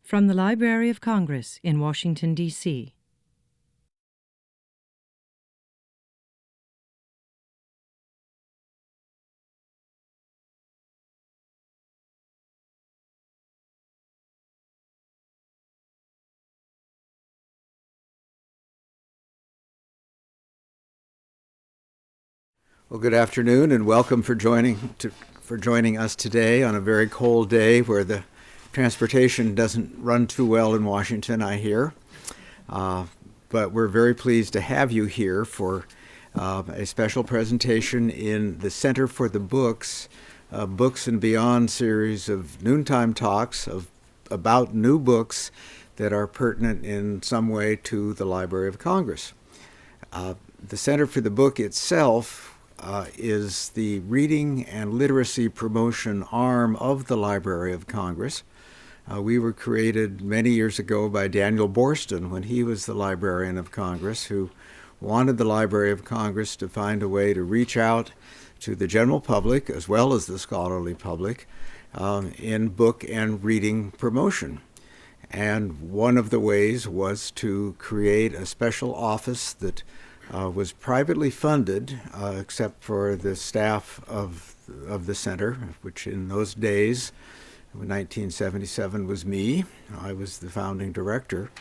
From the Library of Congress in Washington, D.C. Well, good afternoon, and welcome for joining us today on a very cold day where the transportation doesn't run too well in Washington, I hear. But we're very pleased to have you here for a special presentation in the Center for the Books, Books and Beyond series of noontime talks about new books that are pertinent in some way to the Library of Congress. The Center for the Book itself is the reading and literacy promotion arm of the Library of Congress. We were created many years ago by Daniel Boorstin when he was the Librarian of Congress, who wanted the Library of Congress to find a way to reach out to the general public as well as the scholarly public in book and reading promotion. And one of the ways was to create a special office that was privately funded, except for the staff of the center, which in those days, in 1977, was me. I was the founding director,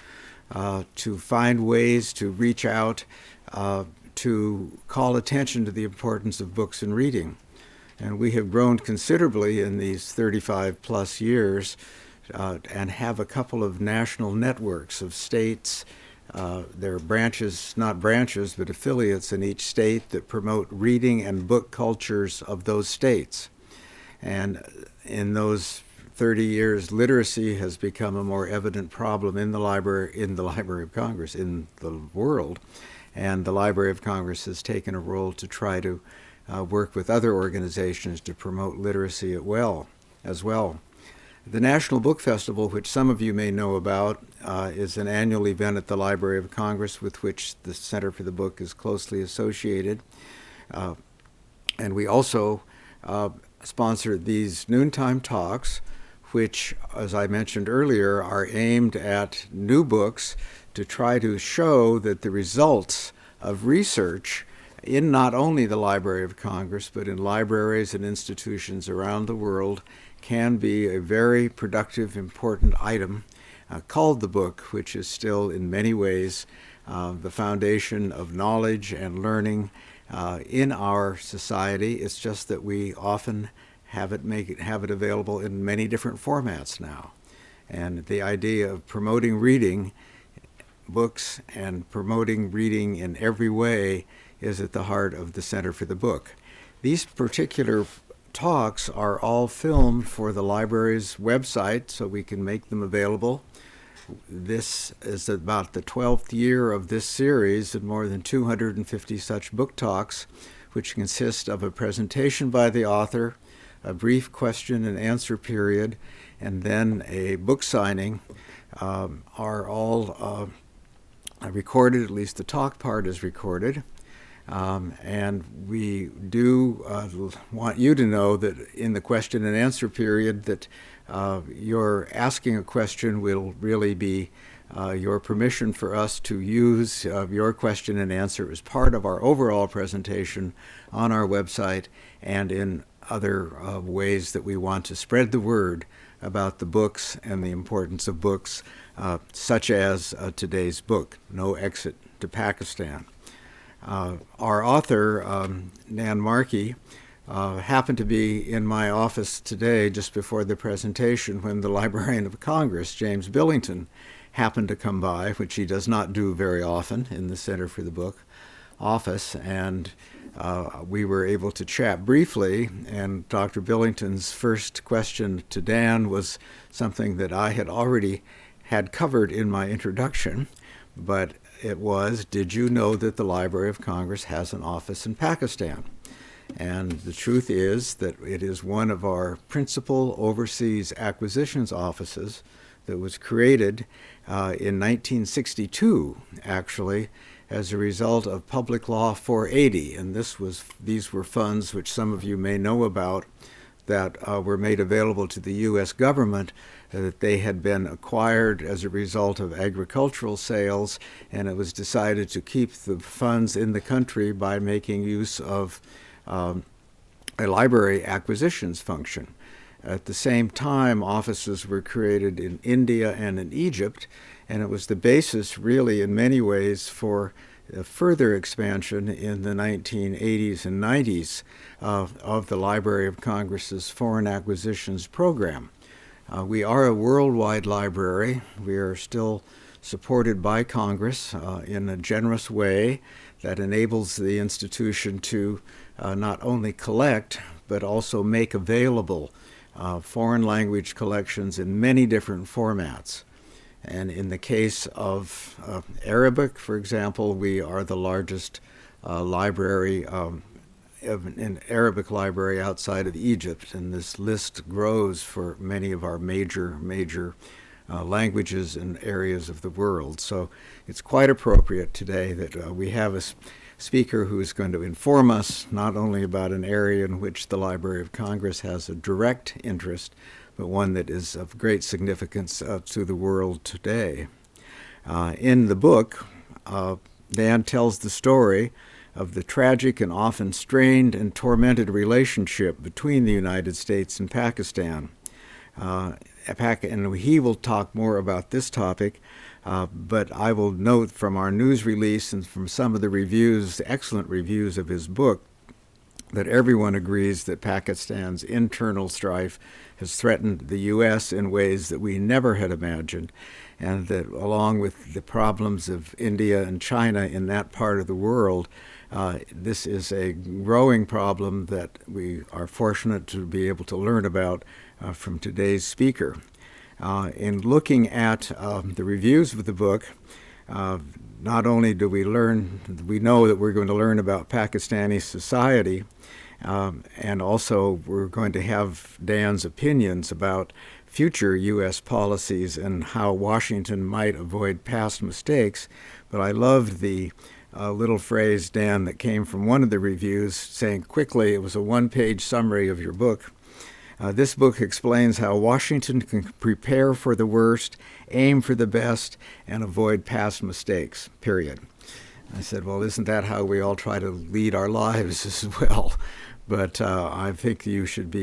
to find ways to reach out, to call attention to the importance of books and reading. And we have grown considerably in these 35 plus years and have a couple of national networks of states. There are branches, not branches, but affiliates in each state that promote reading and book cultures of those states. And in those 30 years, literacy has become a more evident problem in the Library of Congress, in the world. And the Library of Congress has taken a role to try to work with other organizations to promote literacy as well. The National Book Festival, which some of you may know about, is an annual event at the Library of Congress with which the Center for the Book is closely associated. And we also sponsor these noontime talks, which, as I mentioned earlier, are aimed at new books to try to show that the results of research in not only the Library of Congress, but in libraries and institutions around the world can be a very productive, important item called the book, which is still in many ways the foundation of knowledge and learning in our society. It's just that we often have it available in many different formats now. And the idea of promoting reading books and promoting reading in every way is at the heart of the Center for the Book. These particular talks are all filmed for the library's website, so we can make them available. This is about the 12th year of this series and more than 250 such book talks, which consist of a presentation by the author, a brief question and answer period, and then a book signing, are all recorded. At least the talk part is recorded. And we do want you to know that in the question and answer period that your asking a question will really be your permission for us to use your question and answer as part of our overall presentation on our website and in other ways that we want to spread the word about the books and the importance of books, such as today's book, No Exit to Pakistan. Our author, Nan Markey, happened to be in my office today just before the presentation when the Librarian of Congress, James Billington, happened to come by, which he does not do very often in the Center for the Book office, and we were able to chat briefly, and Dr. Billington's first question to Dan was something that I had already had covered in my introduction, but it was, did you know that the Library of Congress has an office in Pakistan? And the truth is that it is one of our principal overseas acquisitions offices that was created in 1962, actually, as a result of Public Law 480. And these were funds which some of you may know about, that were made available to the U.S. government, that they had been acquired as a result of agricultural sales, and it was decided to keep the funds in the country by making use of a library acquisitions function. At the same time, offices were created in India and in Egypt, and it was the basis, really, in many ways, for further expansion in the 1980s and 90s of the Library of Congress's Foreign Acquisitions Program. We are a worldwide library. We are still supported by Congress in a generous way that enables the institution to not only collect, but also make available foreign language collections in many different formats. And in the case of Arabic, for example, we are the largest library, an Arabic library outside of Egypt, and this list grows for many of our major languages and areas of the world. So it's quite appropriate today that we have a speaker who is going to inform us not only about an area in which the Library of Congress has a direct interest, but one that is of great significance to the world today. In the book, Dan tells the story of the tragic and often strained and tormented relationship between the United States and Pakistan. And he will talk more about this topic, but I will note from our news release and from some of the reviews, the excellent reviews of his book, that everyone agrees that Pakistan's internal strife has threatened the U.S. in ways that we never had imagined, and that along with the problems of India and China in that part of the world, this is a growing problem that we are fortunate to be able to learn about from today's speaker. In looking at the reviews of the book, not only do we know that we're going to learn about Pakistani society, and also we're going to have Dan's opinions about future U.S. policies and how Washington might avoid past mistakes. But I loved the little phrase, Dan, that came from one of the reviews saying quickly, it was a one-page summary of your book. This book explains how Washington can prepare for the worst, aim for the best, and avoid past mistakes, period. I said, well, isn't that how we all try to lead our lives as well? But I think you should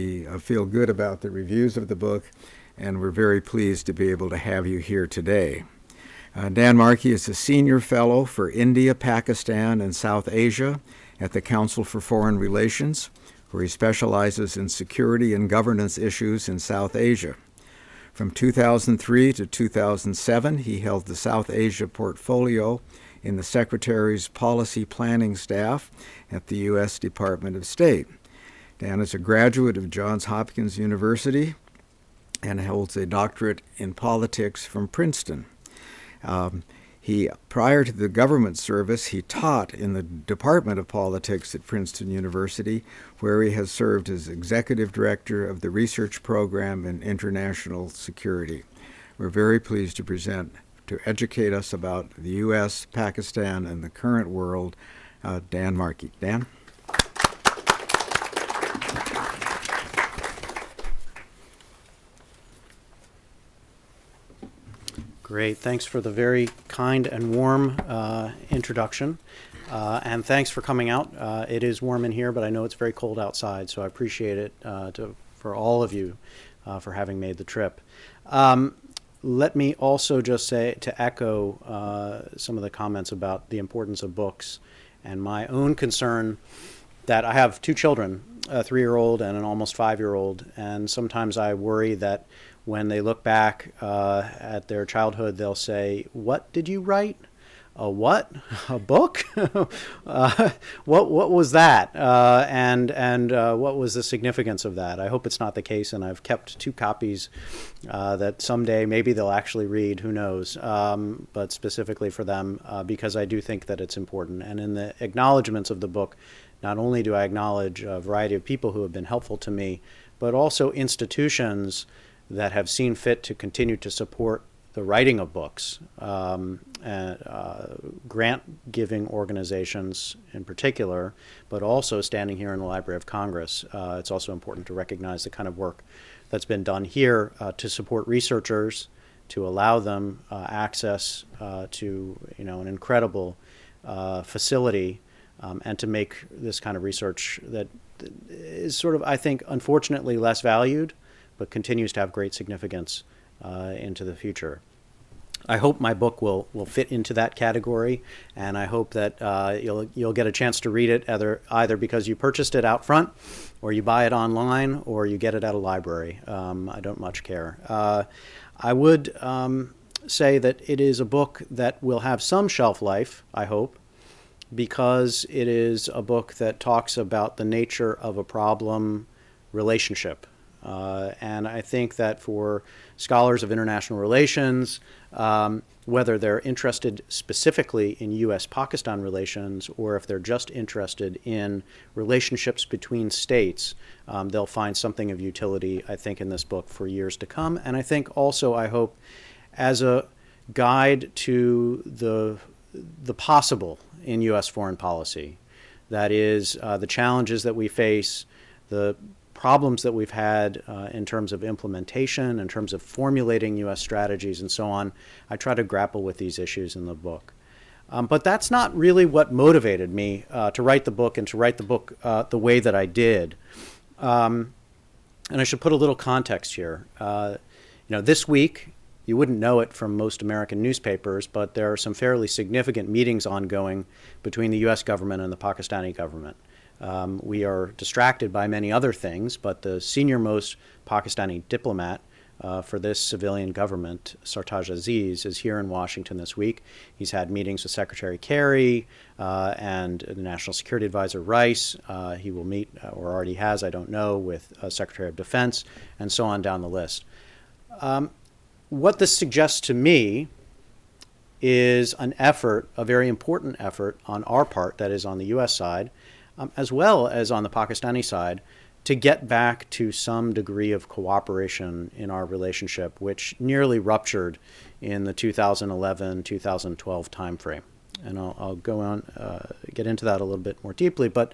feel good about the reviews of the book, and we're very pleased to be able to have you here today. Dan Markey is a senior fellow for India, Pakistan, and South Asia at the Council for Foreign Relations, where he specializes in security and governance issues in South Asia. From 2003 to 2007, he held the South Asia portfolio in the Secretary's policy planning staff at the U.S. Department of State. Dan is a graduate of Johns Hopkins University and holds a doctorate in politics from Princeton. Prior to the government service, he taught in the Department of Politics at Princeton University, where he has served as executive director of the research program in international security. We're very pleased to present, to educate us about the U.S., Pakistan, and the current world, Dan Markey. Dan? Great. Thanks for the very kind and warm introduction. And thanks for coming out. It is warm in here, but I know it's very cold outside, so I appreciate it for all of you for having made the trip. Let me also just say, to echo some of the comments about the importance of books and my own concern that I have two children, a 3-year-old and an almost 5-year-old, and sometimes I worry that when they look back at their childhood, they'll say, "What did you write? A what? A book? What was that? And what was the significance of that?" I hope it's not the case, and I've kept 2 copies that someday maybe they'll actually read. Who knows? But specifically for them, because I do think that it's important. And in the acknowledgments of the book, not only do I acknowledge a variety of people who have been helpful to me, but also institutions that have seen fit to continue to support the writing of books, and grant-giving organizations in particular, but also standing here in the Library of Congress. It's also important to recognize the kind of work that's been done here to support researchers, to allow them access to an incredible facility, and to make this kind of research that is sort of, I think, unfortunately less valued, but continues to have great significance into the future. I hope my book will fit into that category, and I hope that you'll get a chance to read it either because you purchased it out front, or you buy it online, or you get it at a library. I don't much care. I would say that it is a book that will have some shelf life, I hope, because it is a book that talks about the nature of a problem relationship. And I think that for scholars of international relations, whether they're interested specifically in U.S.-Pakistan relations or if they're just interested in relationships between states, they'll find something of utility, I think, in this book for years to come. And I think also, I hope, as a guide to the possible in U.S. foreign policy. That is, the challenges that we face, the problems that we've had in terms of implementation, in terms of formulating U.S. strategies and so on. I try to grapple with these issues in the book. But that's not really what motivated me to write the book and to write the book the way that I did. And I should put a little context here. This week, you wouldn't know it from most American newspapers, but there are some fairly significant meetings ongoing between the U.S. government and the Pakistani government. We are distracted by many other things, but the senior-most Pakistani diplomat for this civilian government, Sartaj Aziz, is here in Washington this week. He's had meetings with Secretary Kerry and the National Security Advisor Rice. He will meet, or already has, I don't know, with Secretary of Defense, and so on down the list. What this suggests to me is an effort, a very important effort on our part, that is on the U.S. side, as well as on the Pakistani side, to get back to some degree of cooperation in our relationship, which nearly ruptured in the 2011-2012 timeframe. And I'll go on, get into that a little bit more deeply, but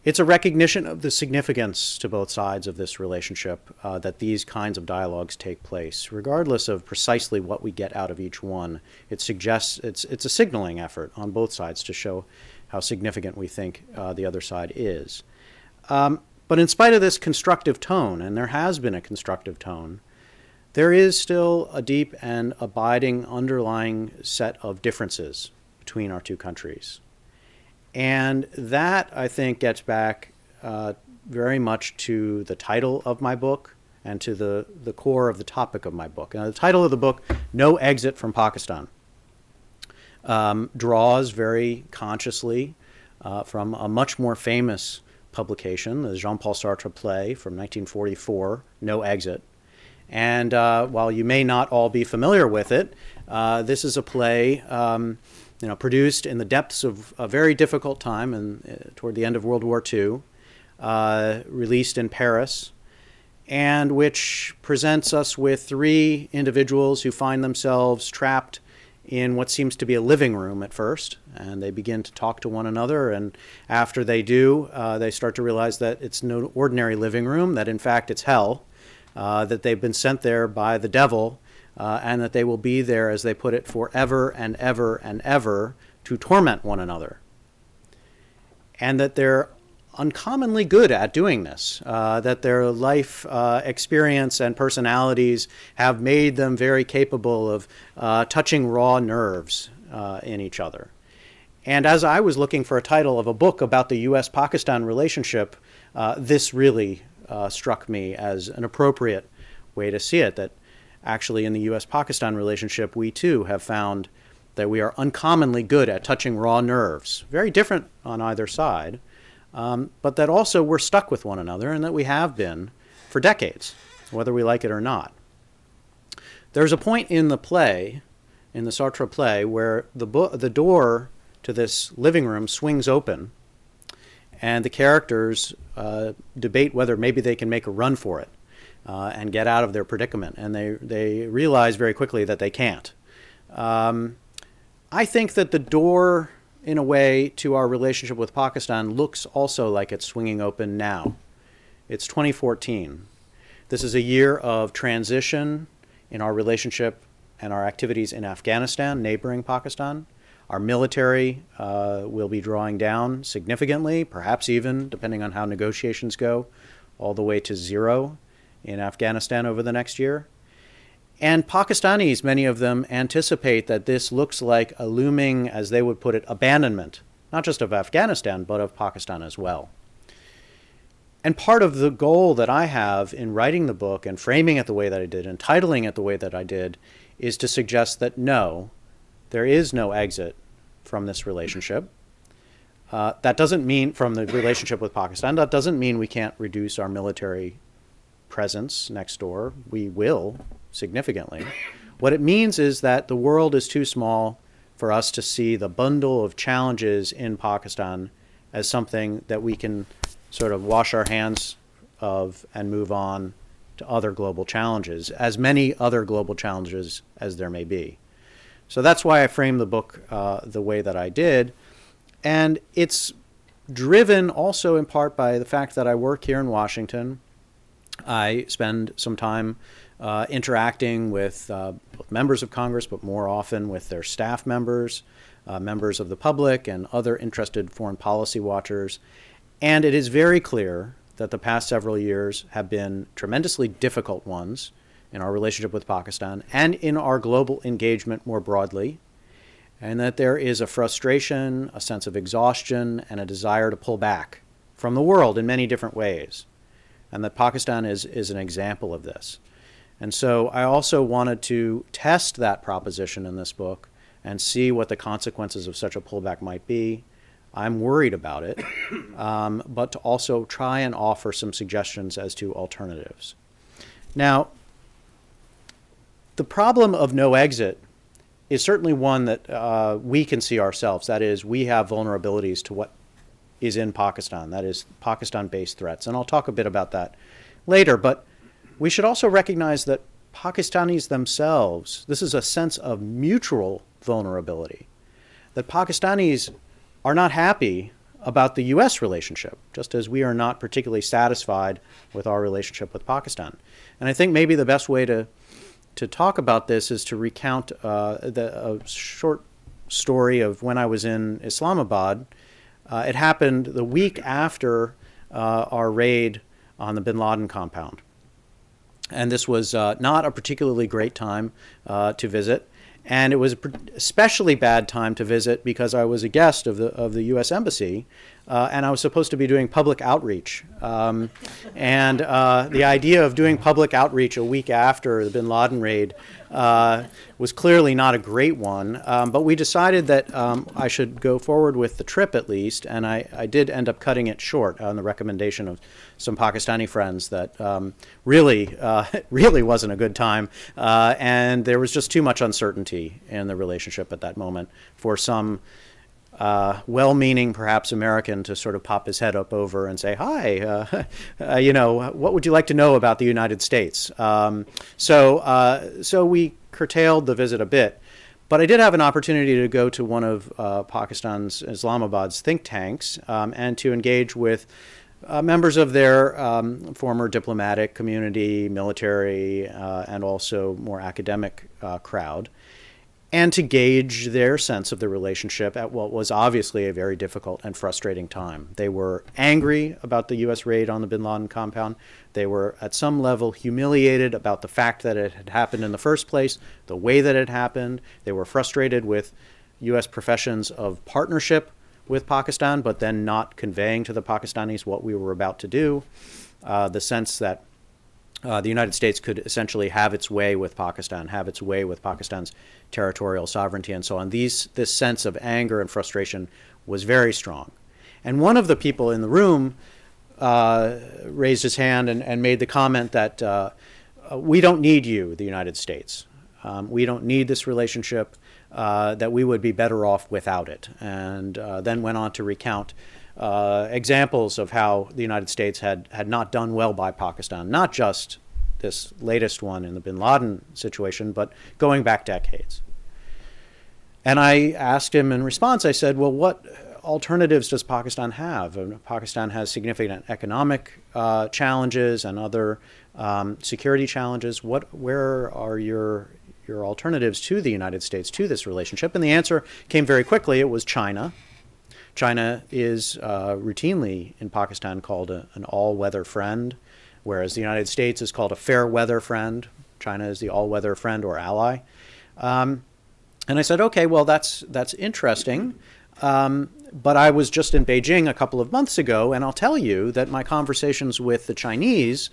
it's a recognition of the significance to both sides of this relationship that these kinds of dialogues take place, regardless of precisely what we get out of each one. It suggests it's a signaling effort on both sides to show how significant we think the other side is. But in spite of this constructive tone, and there has been a constructive tone, there is still a deep and abiding underlying set of differences between our two countries. And that, I think, gets back very much to the title of my book and to the core of the topic of my book. Now, the title of the book, No Exit from Pakistan, draws very consciously from a much more famous publication, the Jean-Paul Sartre play from 1944, No Exit. And while you may not all be familiar with it, this is a play produced in the depths of a very difficult time and toward the end of World War II, released in Paris, and which presents us with three individuals who find themselves trapped in what seems to be a living room at first, and they begin to talk to one another, and after they do, they start to realize that it's no ordinary living room, that in fact it's hell, that they've been sent there by the devil, and that they will be there, as they put it, forever and ever and ever to torment one another. And that they're uncommonly good at doing this, that their life experience and personalities have made them very capable of touching raw nerves in each other. And as I was looking for a title of a book about the U.S.-Pakistan relationship, this really struck me as an appropriate way to see it, that actually in the U.S.-Pakistan relationship, we too have found that we are uncommonly good at touching raw nerves, very different on either side, but that also we're stuck with one another and that we have been for decades, whether we like it or not. There's a point in the play, in the Sartre play, where the door to this living room swings open and the characters debate whether maybe they can make a run for it. and get out of their predicament. And they realize very quickly that they can't. I think that the door, in a way, to our relationship with Pakistan looks also like it's swinging open now. It's 2014. This is a year of transition in our relationship and our activities in Afghanistan, neighboring Pakistan. Our military will be drawing down significantly, perhaps even, depending on how negotiations go, all the way to zero in Afghanistan over the next year. And Pakistanis, many of them, anticipate that this looks like a looming, as they would put it, abandonment, not just of Afghanistan, but of Pakistan as well. And part of the goal that I have in writing the book and framing it the way that I did and titling it the way that I did is to suggest that no, there is no exit from this relationship. That doesn't mean, from the relationship with Pakistan, that doesn't mean we can't reduce our military presence next door. We will, significantly. What it means is that the world is too small for us to see the bundle of challenges in Pakistan as something that we can sort of wash our hands of and move on to other global challenges, as many other global challenges as there may be. So that's why I framed the book the way that I did. And it's driven also in part by the fact that I work here in Washington. I spend some time interacting with both members of Congress, but more often with their staff members, members of the public, and other interested foreign policy watchers. And it is very clear that the past several years have been tremendously difficult ones in our relationship with Pakistan and in our global engagement more broadly, and that there is a frustration, a sense of exhaustion, and a desire to pull back from the world in many different ways, and that Pakistan is an example of this. And so I also wanted to test that proposition in this book and see what the consequences of such a pullback might be. I'm worried about it, but to also try and offer some suggestions as to alternatives. Now, the problem of no exit is certainly one that we can see ourselves. That is, we have vulnerabilities to what is in Pakistan, that is, Pakistan-based threats. And I'll talk a bit about that later, but we should also recognize that Pakistanis themselves, this is a sense of mutual vulnerability, that Pakistanis are not happy about the U.S. relationship, just as we are not particularly satisfied with our relationship with Pakistan. And I think maybe the best way to talk about this is to recount a short story of when I was in Islamabad. It happened the week after our raid on the bin Laden compound. And this was not a particularly great time to visit. And it was an especially bad time to visit because I was a guest of the U.S. Embassy, and I was supposed to be doing public outreach. And the idea of doing public outreach a week after the bin Laden raid was clearly not a great one. But we decided that I should go forward with the trip at least, and I did end up cutting it short on the recommendation of some Pakistani friends that really wasn't a good time. And there was just too much uncertainty in the relationship at that moment for some well-meaning, perhaps American, to sort of pop his head up over and say, "Hi, what would you like to know about the United States?" So we curtailed the visit a bit, but I did have an opportunity to go to one of Pakistan's, Islamabad's think tanks, and to engage with members of their former diplomatic community, military, and also more academic crowd, and to gauge their sense of the relationship at what was obviously a very difficult and frustrating time. They were angry about the U.S. raid on the bin Laden compound. They were at some level humiliated about the fact that it had happened in the first place, the way that it happened. They were frustrated with U.S. professions of partnership with Pakistan, but then not conveying to the Pakistanis what we were about to do, the sense that the United States could essentially have its way with Pakistan, have its way with Pakistan's territorial sovereignty and so on. This sense of anger and frustration was very strong. And one of the people in the room raised his hand and made the comment that we don't need you, the United States. We don't need this relationship, that we would be better off without it. And then went on to recount examples of how the United States had not done well by Pakistan, not just this latest one in the bin Laden situation, but going back decades. And I asked him in response, I said, well, what alternatives does Pakistan have? Pakistan has significant economic challenges and other security challenges. Where are your alternatives to the United States, to this relationship? And the answer came very quickly. It was China. China is routinely in Pakistan called an all-weather friend, whereas the United States is called a fair-weather friend. China is the all-weather friend or ally. And I said, okay, well, that's interesting. But I was just in Beijing a couple of months ago, and I'll tell you that my conversations with the Chinese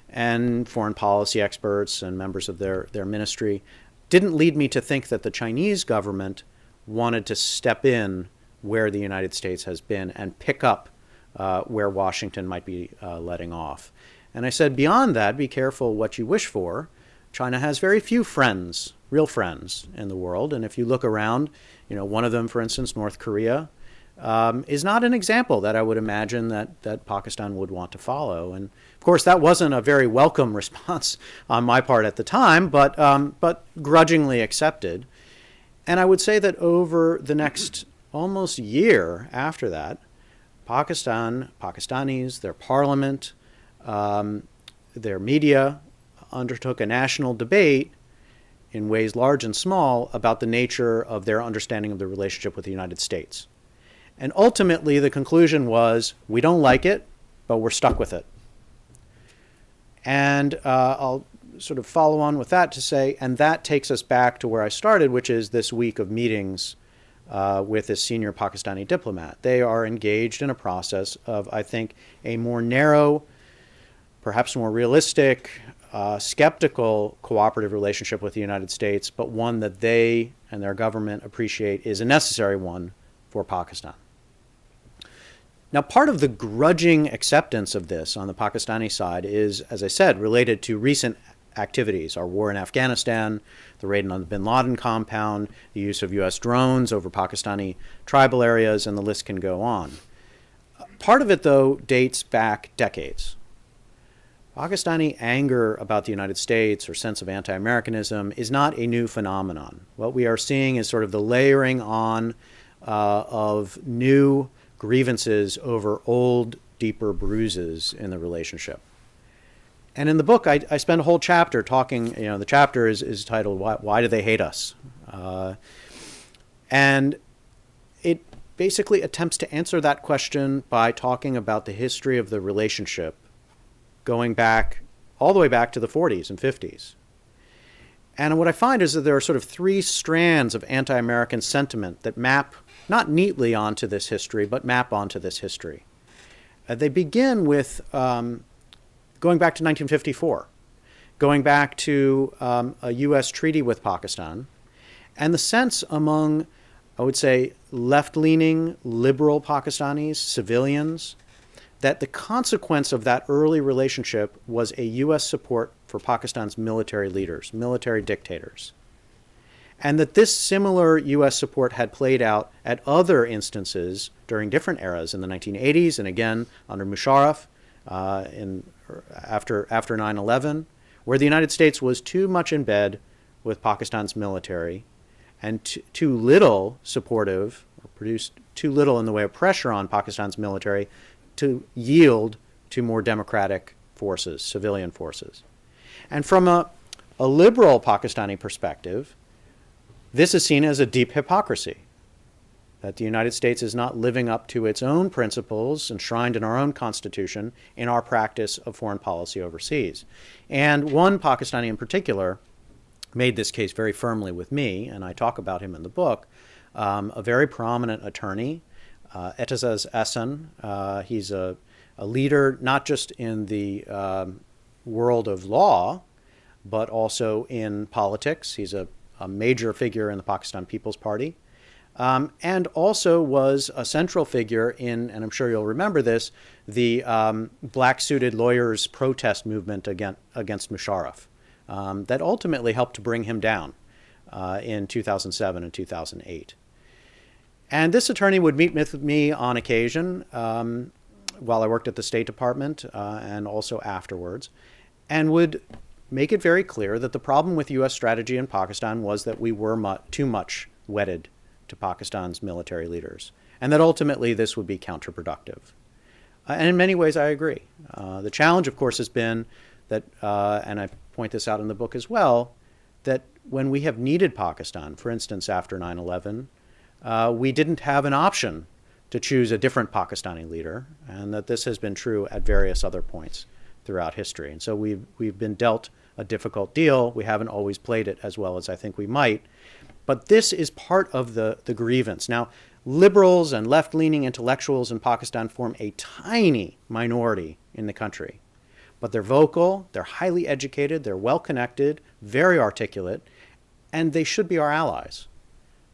and foreign policy experts and members of their ministry didn't lead me to think that the Chinese government wanted to step in where the United States has been and pick up where Washington might be letting off. And I said, beyond that, be careful what you wish for. China has very few friends, real friends in the world. And if you look around, one of them, for instance, North Korea, is not an example that I would imagine that Pakistan would want to follow. And of course, that wasn't a very welcome response on my part at the time, but grudgingly accepted. And I would say that over the next almost year after that, Pakistanis, their parliament, their media undertook a national debate in ways large and small about the nature of their understanding of the relationship with the United States. And ultimately, the conclusion was, we don't like it, but we're stuck with it. And I'll sort of follow on with that to say, and that takes us back to where I started, which is this week of meetings with this senior Pakistani diplomat. They are engaged in a process of, I think, a more narrow, perhaps more realistic, skeptical cooperative relationship with the United States, but one that they and their government appreciate is a necessary one for Pakistan. Now, part of the grudging acceptance of this on the Pakistani side is, as I said, related to recent activities, our war in Afghanistan, the raid on the bin Laden compound, the use of U.S. drones over Pakistani tribal areas, and the list can go on. Part of it, though, dates back decades. Pakistani anger about the United States or sense of anti-Americanism is not a new phenomenon. What we are seeing is sort of the layering on of new grievances over old, deeper bruises in the relationship. And in the book, I spend a whole chapter talking, the chapter is titled, Why Do They Hate Us? And it basically attempts to answer that question by talking about the history of the relationship going back, all the way back to the 40s and 50s. And what I find is that there are sort of three strands of anti-American sentiment that map not neatly onto this history, but map onto this history. They begin with going back to 1954, going back to a U.S. treaty with Pakistan, and the sense among, I would say, left-leaning, liberal Pakistanis, civilians, that the consequence of that early relationship was a U.S. support for Pakistan's military leaders, military dictators. And that this similar U.S. support had played out at other instances during different eras in the 1980s and again under Musharraf after 9/11, where the United States was too much in bed with Pakistan's military and too little supportive, or produced too little in the way of pressure on Pakistan's military to yield to more democratic forces, civilian forces. And from a liberal Pakistani perspective, this is seen as a deep hypocrisy, that the United States is not living up to its own principles enshrined in our own constitution in our practice of foreign policy overseas. And one Pakistani in particular made this case very firmly with me, and I talk about him in the book, a very prominent attorney, Etazaz Ahsan. He's a leader not just in the world of law, but also in politics. He's a major figure in the Pakistan People's Party, and also was a central figure in, and I'm sure you'll remember this, the black-suited lawyers protest movement against Musharraf that ultimately helped to bring him down in 2007 and 2008. And this attorney would meet with me on occasion while I worked at the State Department and also afterwards. and would make it very clear that the problem with U.S. strategy in Pakistan was that we were too much wedded to Pakistan's military leaders, and that ultimately this would be counterproductive. And in many ways, I agree. The challenge, of course, has been that, and I point this out in the book as well, that when we have needed Pakistan, for instance, after 9/11, we didn't have an option to choose a different Pakistani leader, and that this has been true at various other points throughout history. And so we've been dealt a difficult deal. We haven't always played it as well as I think we might. But this is part of the grievance. Now, liberals and left-leaning intellectuals in Pakistan form a tiny minority in the country. But they're vocal, they're highly educated, they're well-connected, very articulate, and they should be our allies.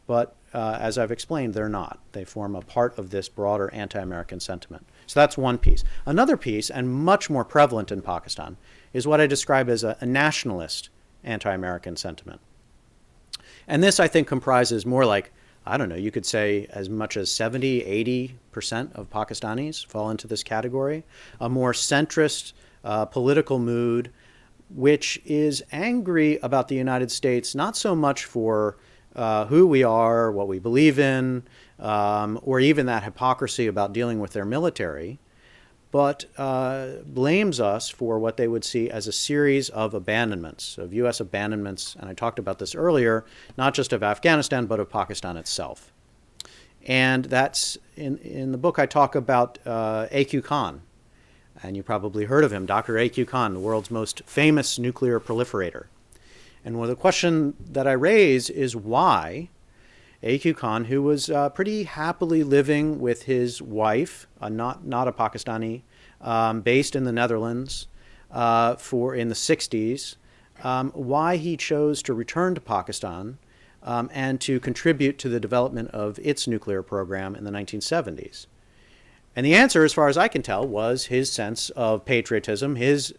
But as I've explained, they're not. They form a part of this broader anti-American sentiment. So that's one piece. Another piece, and much more prevalent in Pakistan, is what I describe as a nationalist anti-American sentiment. And this, I think, comprises more like, I don't know, you could say as much as 70, 80% of Pakistanis fall into this category. A more centrist political mood, which is angry about the United States, not so much for who we are, what we believe in, or even that hypocrisy about dealing with their military, but blames us for what they would see as a series of abandonments, of U.S. abandonments, and I talked about this earlier, not just of Afghanistan, but of Pakistan itself. And that's, in the book I talk about A.Q. Khan, and you probably heard of him, Dr. A.Q. Khan, the world's most famous nuclear proliferator. And one of the question that I raise is why A.Q. Khan, who was pretty happily living with his wife, not a Pakistani, based in the Netherlands in the 60s, why he chose to return to Pakistan and to contribute to the development of its nuclear program in the 1970s. And the answer, as far as I can tell, was his sense of patriotism, his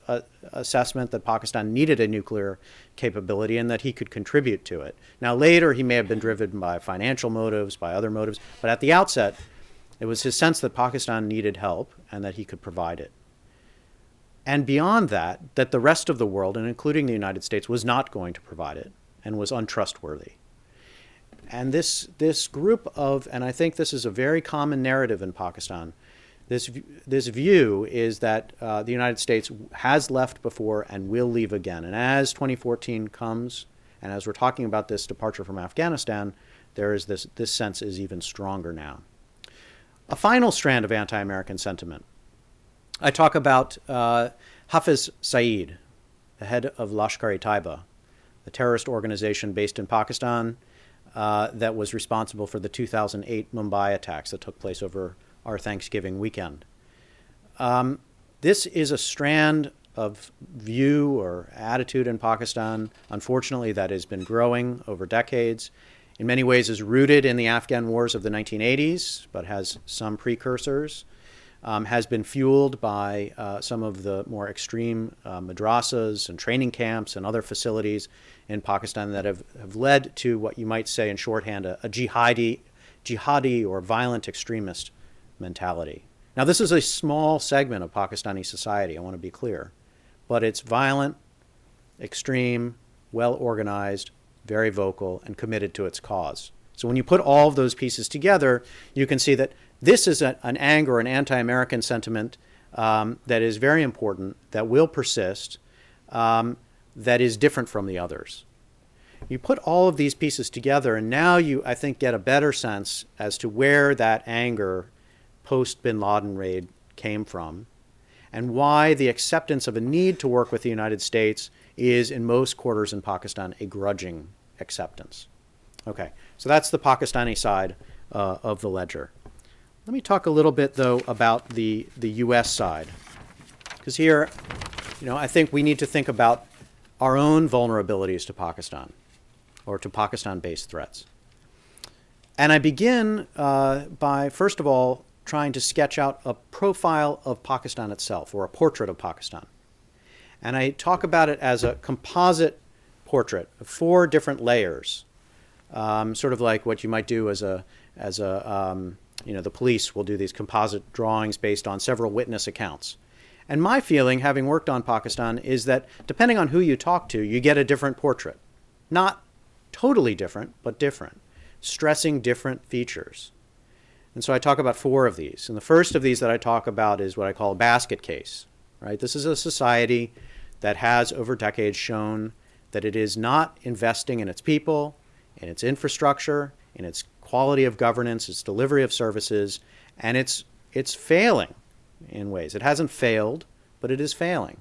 assessment that Pakistan needed a nuclear capability and that he could contribute to it. Now, later, he may have been driven by financial motives, by other motives, but at the outset, it was his sense that Pakistan needed help and that he could provide it. And beyond that, that the rest of the world, and including the United States, was not going to provide it and was untrustworthy. And this group of, and I think this is a very common narrative in Pakistan, this view is that the United States has left before and will leave again. And as 2014 comes, and as we're talking about this departure from Afghanistan, there is this sense is even stronger now. A final strand of anti-American sentiment. I talk about Hafiz Saeed, the head of Lashkar-e-Taiba, the terrorist organization based in Pakistan that was responsible for the 2008 Mumbai attacks that took place over our Thanksgiving weekend. This is a strand of view or attitude in Pakistan, unfortunately, that has been growing over decades. In many ways is rooted in the Afghan wars of the 1980s, but has some precursors. Has been fueled by some of the more extreme madrasas and training camps and other facilities in Pakistan that have led to what you might say in shorthand a jihadi or violent extremist mentality. Now, this is a small segment of Pakistani society, I want to be clear, but it's violent, extreme, well-organized, very vocal, and committed to its cause. So when you put all of those pieces together, you can see that this is an anger, an anti-American sentiment that is very important, that will persist, that is different from the others. You put all of these pieces together, and now you, I think, get a better sense as to where that anger post-Bin Laden raid came from, and why the acceptance of a need to work with the United States is, in most quarters in Pakistan, a grudging acceptance. Okay, so that's the Pakistani side of the ledger. Let me talk a little bit, though, about the U.S. side, because here, I think we need to think about our own vulnerabilities to Pakistan, or to Pakistan-based threats. And I begin by, first of all, trying to sketch out a profile of Pakistan itself, or a portrait of Pakistan. And I talk about it as a composite portrait of 4 different layers, sort of like what you might do as the police will do these composite drawings based on several witness accounts. And my feeling, having worked on Pakistan, is that depending on who you talk to, you get a different portrait. Not totally different, but different, stressing different features. And so I talk about 4 of these. And the first of these that I talk about is what I call a basket case, right? This is a society that has over decades shown that it is not investing in its people, in its infrastructure, in its quality of governance, its delivery of services, and it's failing in ways. It hasn't failed, but it is failing.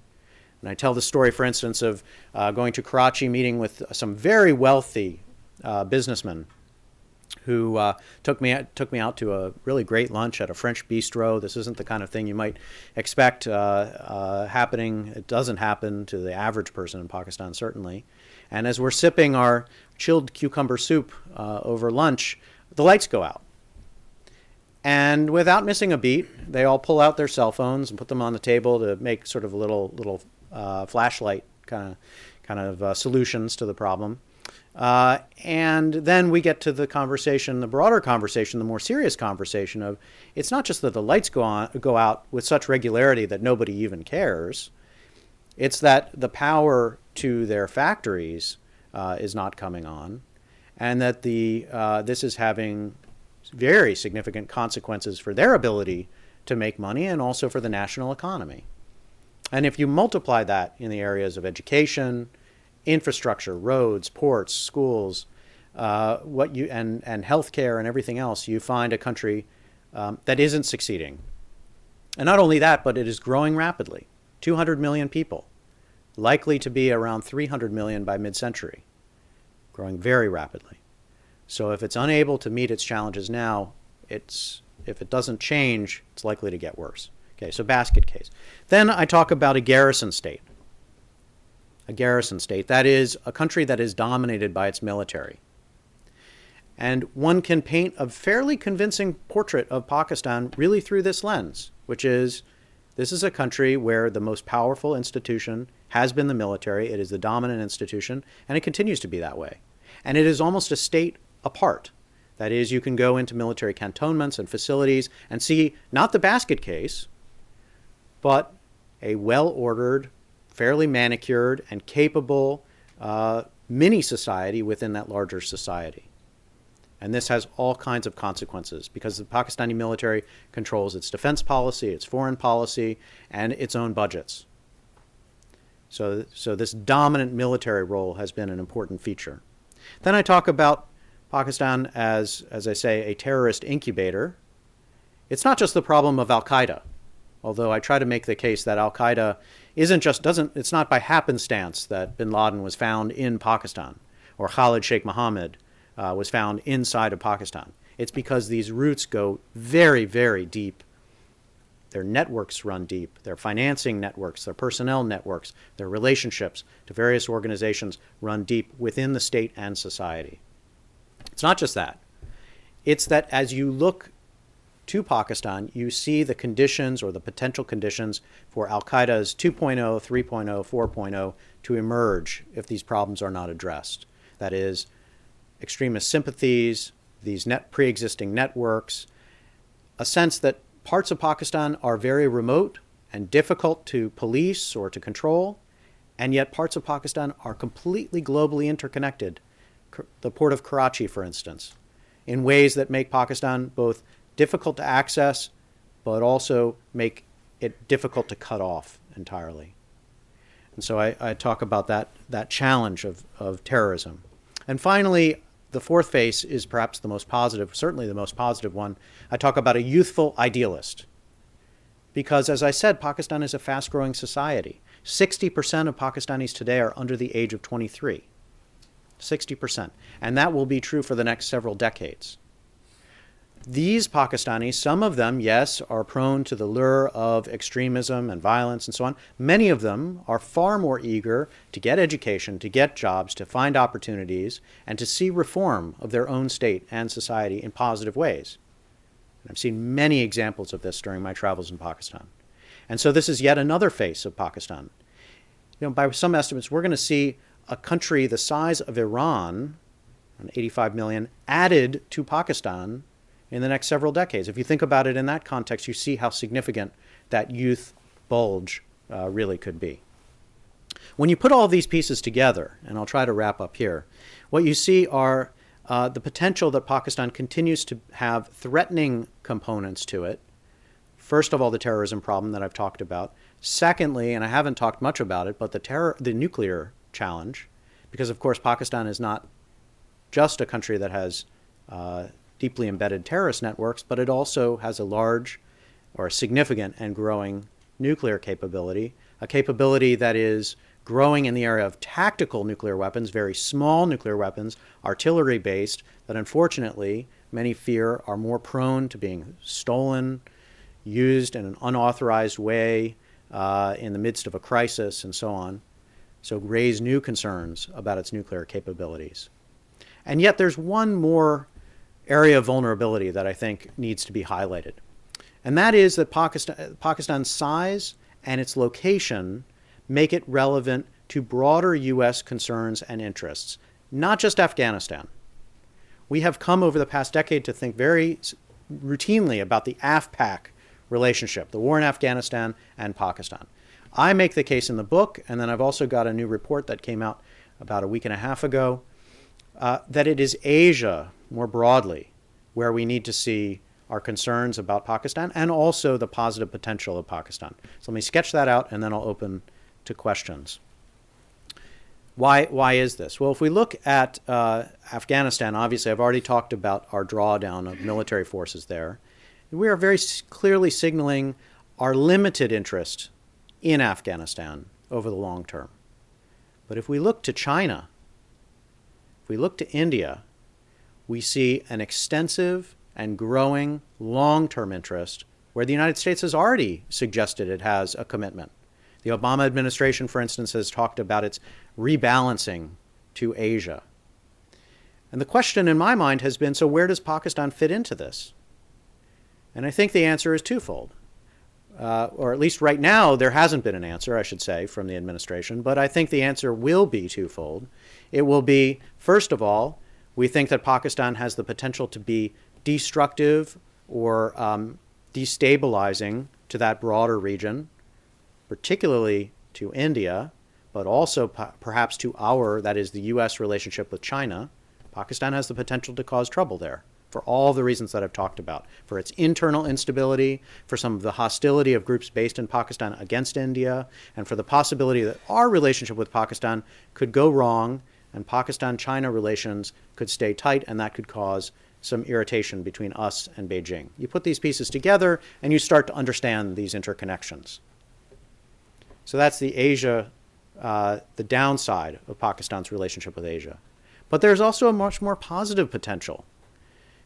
And I tell the story, for instance, of going to Karachi, meeting with some very wealthy businessmen who took me out to a really great lunch at a French bistro. This isn't the kind of thing you might expect happening. It doesn't happen to the average person in Pakistan, certainly. And as we're sipping our chilled cucumber soup over lunch, the lights go out. And without missing a beat, they all pull out their cell phones and put them on the table to make sort of a little flashlight kind of solutions to the problem. And then we get to the conversation, the broader conversation, the more serious conversation of it's not just that the lights go out with such regularity that nobody even cares. It's that the power to their factories is not coming on, and that this is having very significant consequences for their ability to make money and also for the national economy. And if you multiply that in the areas of education, infrastructure, roads, ports, schools, and healthcare and everything else, you find a country that isn't succeeding. And not only that, but it is growing rapidly. 200 million people, likely to be around 300 million by mid-century, growing very rapidly. So if it's unable to meet its challenges now, if it doesn't change, it's likely to get worse. Okay, so basket case. Then I talk about a garrison state. A garrison state, that is a country that is dominated by its military. And one can paint a fairly convincing portrait of Pakistan really through this lens, which is this is a country where the most powerful institution has been the military. It is the dominant institution, and it continues to be that way. And it is almost a state apart. That is, you can go into military cantonments and facilities and see not the basket case, but a well-ordered, fairly manicured, and capable mini-society within that larger society. And this has all kinds of consequences because the Pakistani military controls its defense policy, its foreign policy, and its own budgets. So this dominant military role has been an important feature. Then I talk about Pakistan as I say, a terrorist incubator. It's not just the problem of Al-Qaeda, although I try to make the case that Al-Qaeda it's not by happenstance that bin Laden was found in Pakistan or Khalid Sheikh Mohammed was found inside of Pakistan. It's because these roots go very, very deep. Their networks run deep. Their financing networks, their personnel networks, their relationships to various organizations run deep within the state and society. It's not just that. It's that as you look to Pakistan, you see the conditions or the potential conditions for Al-Qaeda's 2.0, 3.0, 4.0 to emerge if these problems are not addressed. That is, extremist sympathies, these pre-existing networks, a sense that parts of Pakistan are very remote and difficult to police or to control, and yet parts of Pakistan are completely globally interconnected. The port of Karachi, for instance, in ways that make Pakistan both difficult to access, but also make it difficult to cut off entirely. And so I talk about that challenge of terrorism. And finally, the fourth face is perhaps the most positive, certainly the most positive one. I talk about a youthful idealist. Because as I said, Pakistan is a fast-growing society. 60% of Pakistanis today are under the age of 23. 60%. And that will be true for the next several decades. These Pakistanis, some of them, yes, are prone to the lure of extremism and violence and so on. Many of them are far more eager to get education, to get jobs, to find opportunities, and to see reform of their own state and society in positive ways. And I've seen many examples of this during my travels in Pakistan. And so this is yet another face of Pakistan. By some estimates, we're going to see a country the size of Iran, 85 million, added to Pakistan in the next several decades. If you think about it in that context, you see how significant that youth bulge really could be. When you put all of these pieces together, and I'll try to wrap up here, what you see are the potential that Pakistan continues to have threatening components to it. First of all, the terrorism problem that I've talked about. Secondly, and I haven't talked much about it, but the nuclear challenge, because of course Pakistan is not just a country that has deeply embedded terrorist networks, but it also has a large or a significant and growing nuclear capability, a capability that is growing in the area of tactical nuclear weapons, very small nuclear weapons, artillery-based, that unfortunately many fear are more prone to being stolen, used in an unauthorized way in the midst of a crisis, and so on. So raise new concerns about its nuclear capabilities. And yet there's one more area of vulnerability that I think needs to be highlighted. And that is that Pakistan's size and its location make it relevant to broader U.S. concerns and interests, not just Afghanistan. We have come over the past decade to think very routinely about the AFPAC relationship, the war in Afghanistan and Pakistan. I make the case in the book, and then I've also got a new report that came out about a week and a half ago, that it is Asia, more broadly, where we need to see our concerns about Pakistan and also the positive potential of Pakistan. So let me sketch that out, and then I'll open to questions. Why is this? Well, if we look at Afghanistan, obviously I've already talked about our drawdown of military forces there. We are very clearly signaling our limited interest in Afghanistan over the long term. But if we look to China, if we look to India, we see an extensive and growing long-term interest where the United States has already suggested it has a commitment. The Obama administration, for instance, has talked about its rebalancing to Asia. And the question in my mind has been, so where does Pakistan fit into this? And I think the answer is twofold. Or at least right now, there hasn't been an answer, I should say, from the administration. But I think the answer will be twofold. It will be, first of all, we think that Pakistan has the potential to be destructive or destabilizing to that broader region, particularly to India, but also perhaps to that is the U.S. relationship with China. Pakistan has the potential to cause trouble there for all the reasons that I've talked about, for its internal instability, for some of the hostility of groups based in Pakistan against India, and for the possibility that our relationship with Pakistan could go wrong and Pakistan-China relations could stay tight, and that could cause some irritation between us and Beijing. You put these pieces together and you start to understand these interconnections. So that's the Asia, the downside of Pakistan's relationship with Asia. But there's also a much more positive potential.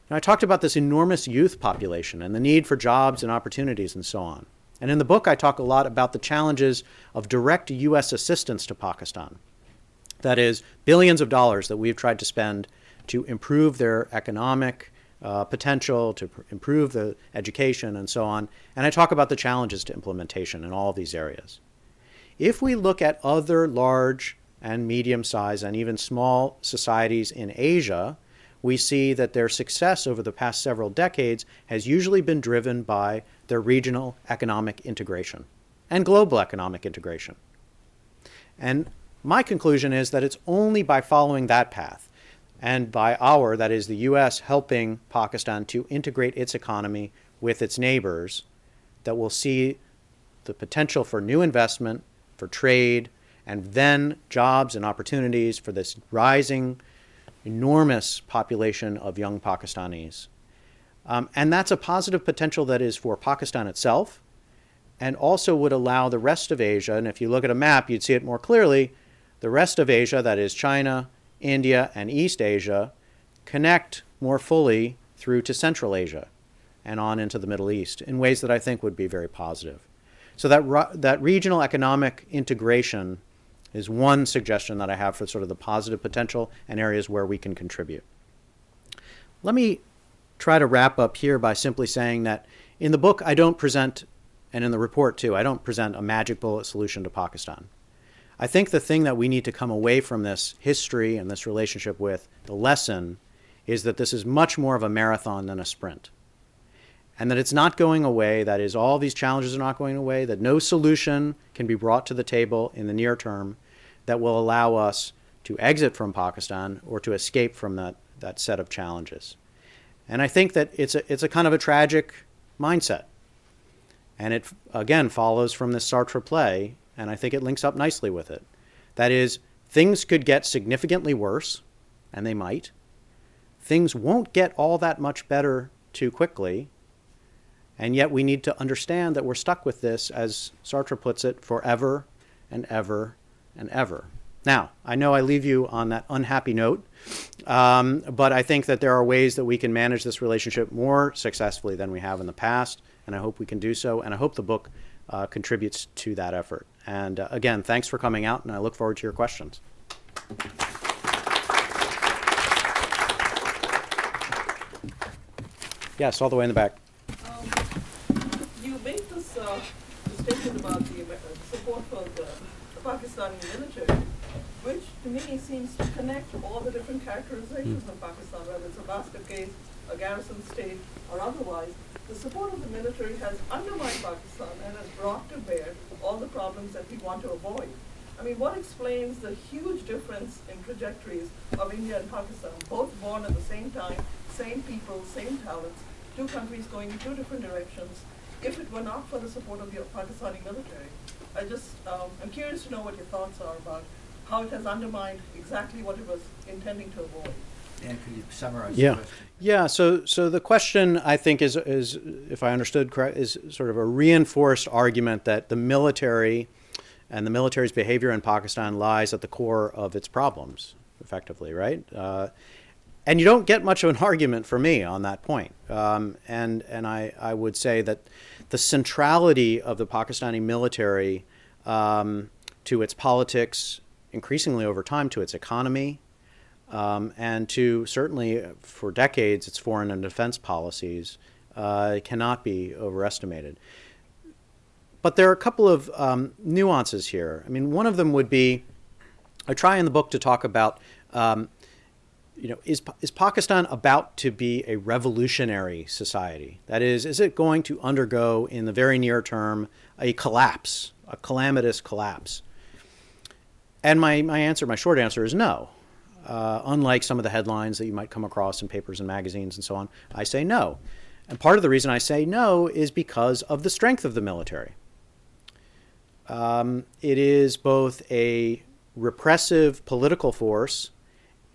Now, I talked about this enormous youth population and the need for jobs and opportunities and so on. And in the book, I talk a lot about the challenges of direct U.S. assistance to Pakistan. That is, billions of dollars that we've tried to spend to improve their economic potential, to improve the education and so on. And I talk about the challenges to implementation in all of these areas. If we look at other large and medium-sized and even small societies in Asia, we see that their success over the past several decades has usually been driven by their regional economic integration and global economic integration. And my conclusion is that it's only by following that path and by that is the U.S. helping Pakistan to integrate its economy with its neighbors, that we'll see the potential for new investment, for trade, and then jobs and opportunities for this rising, enormous population of young Pakistanis. And that's a positive potential that is for Pakistan itself, and also would allow the rest of Asia, and if you look at a map, you'd see it more clearly, the rest of Asia, that is China, India, and East Asia, connect more fully through to Central Asia and on into the Middle East in ways that I think would be very positive. So that regional economic integration is one suggestion that I have for sort of the positive potential and areas where we can contribute. Let me try to wrap up here by simply saying that in the book I don't present, and in the report too, I don't present a magic bullet solution to Pakistan. I think the thing that we need to come away from this history and this relationship with, the lesson, is that this is much more of a marathon than a sprint. and that it's not going away. That is, all these challenges are not going away, that no solution can be brought to the table in the near term that will allow us to exit from Pakistan or to escape from that set of challenges. And I think that it's a kind of a tragic mindset. And it, again, follows from this Sartre play, and I think it links up nicely with it. That is, things could get significantly worse, and they might. Things won't get all that much better too quickly, and yet we need to understand that we're stuck with this, as Sartre puts it, forever and ever and ever. Now, I know I leave you on that unhappy note, but I think that there are ways that we can manage this relationship more successfully than we have in the past, and I hope we can do so, and I hope the book contributes to that effort. And again, thanks for coming out, and I look forward to your questions. Yes, all the way in the back. You made this statement about the support for the Pakistani military, which to me seems to connect all the different characterizations of Pakistan, whether it's a basket case, a garrison state, or otherwise. The support of the military has undermined Pakistan and has brought to bear all the problems that we want to avoid. I mean, what explains the huge difference in trajectories of India and Pakistan, both born at the same time, same people, same talents, two countries going in two different directions, if it were not for the support of the Pakistani military? I'm curious to know what your thoughts are about how it has undermined exactly what it was intending to avoid. And could you summarize Yeah. the question? Yeah, so the question, I think, is, if I understood correct, is sort of a reinforced argument that the military and the military's behavior in Pakistan lies at the core of its problems, effectively, right? And you don't get much of an argument from me on that point. And I would say that the centrality of the Pakistani military to its politics, increasingly over time to its economy, and to certainly for decades its foreign and defense policies cannot be overestimated. But there are a couple of nuances here. I mean, one of them would be, I try in the book to talk about, is Pakistan about to be a revolutionary society? That is it going to undergo in the very near term a collapse, a calamitous collapse? And my short answer is no. Unlike some of the headlines that you might come across in papers and magazines and so on, I say no. And part of the reason I say no is because of the strength of the military. It is both a repressive political force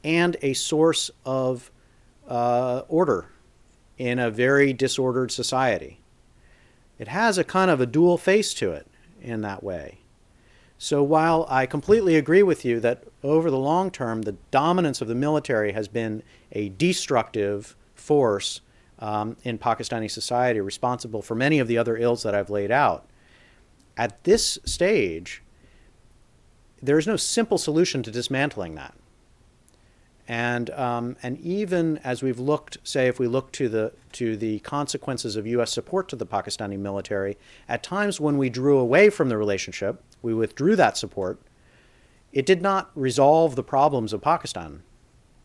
and a source of order in a very disordered society. It has a kind of a dual face to it in that way. So while I completely agree with you that over the long term, the dominance of the military has been a destructive force in Pakistani society, responsible for many of the other ills that I've laid out, at this stage, there is no simple solution to dismantling that. And even as we've looked, say, if we look to the consequences of U.S. support to the Pakistani military, at times when we drew away from the relationship, we withdrew that support, it did not resolve the problems of Pakistan.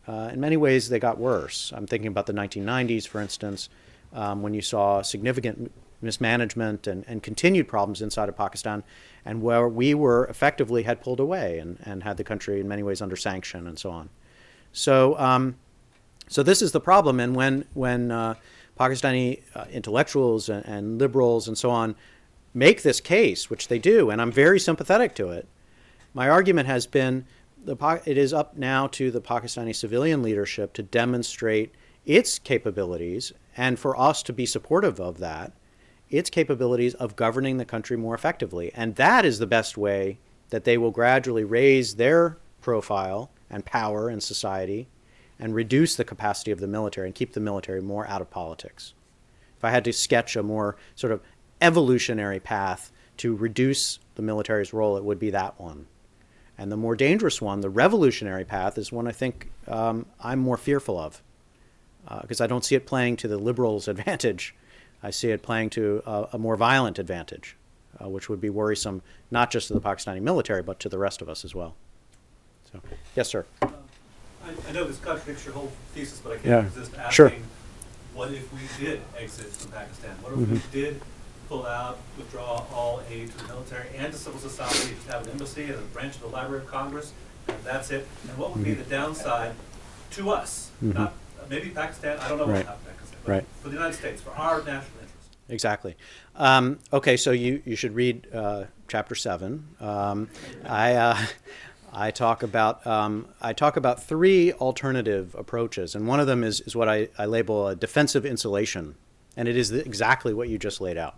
In many ways, they got worse. I'm thinking about the 1990s, for instance, when you saw significant mismanagement and continued problems inside of Pakistan, and where we were effectively had pulled away and had the country in many ways under sanction and so on. So this is the problem. And when Pakistani intellectuals and liberals and so on make this case, which they do, and I'm very sympathetic to it, my argument has been it is up now to the Pakistani civilian leadership to demonstrate its capabilities, and for us to be supportive of that, its capabilities of governing the country more effectively. And that is the best way that they will gradually raise their profile and power in society and reduce the capacity of the military and keep the military more out of politics. If I had to sketch a more sort of evolutionary path to reduce the military's role, it would be that one. And the more dangerous one, the revolutionary path, is one I think I'm more fearful of, because I don't see it playing to the liberals' advantage. I see it playing to a more violent advantage, which would be worrisome not just to the Pakistani military, but to the rest of us as well. So, yes, sir. I know this contradicts your whole thesis, but I can't Yeah, resist asking. sure. what if we did exit from Pakistan? What if we did pull out, withdraw all aid to the military and to civil society, just have an embassy and a branch of the Library of Congress, and that's it? And what would be the downside to us? Not maybe Pakistan, I don't know what Right. happened in Pakistan, but Right. for the United States, for our national interest. Exactly. Okay, so you should read chapter 7. I talk about three alternative approaches, and one of them is what I label a defensive insulation, and it is exactly what you just laid out.